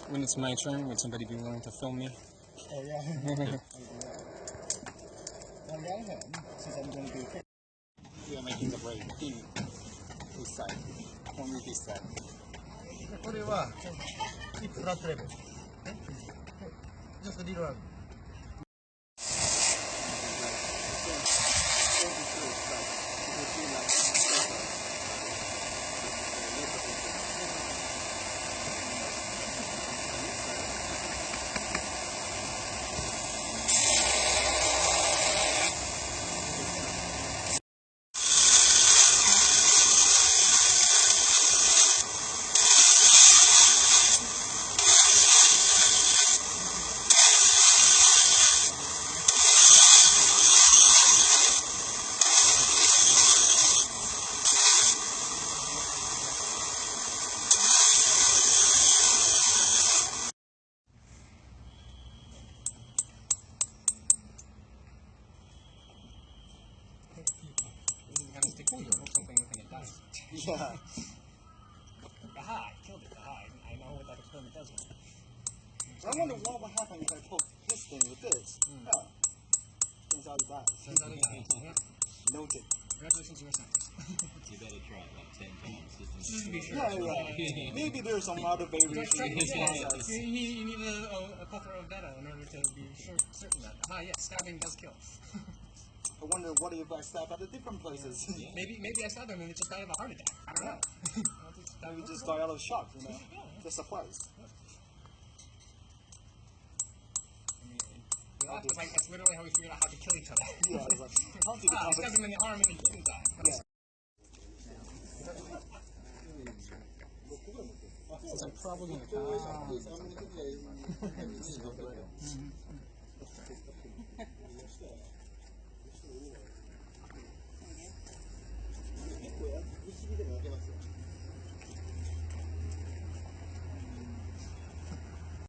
When it's my turn, would somebody be willing to film me? Oh yeah. On the other hand, since I'm going to do we are making the break in this side, only this side. これはフラットレベル。Just the little. Yeah. Aha, I killed it. Aha, I know what that experiment does now. I wonder what would happen if I poke this thing with this. Yeah. Turns out it dies. Turns out it dies. Yeah. Noted. Congratulations, you're a scientist. You better try it like 10 times. Just to be sure. Yeah. Maybe there's some other variation in this process. You need a plethora of data in order to be certain that, yes, stabbing does kill. I wonder what if I stab at the different places. Yeah. Maybe I stabbed them and they just died of a heart attack. I don't know. Maybe just die out of shock, you know? The surprise. That's literally how we figured out how to kill each other. Yeah, it's like, how did I stabbed him in the arm and he didn't die. Yeah. Since I'm probably going to die.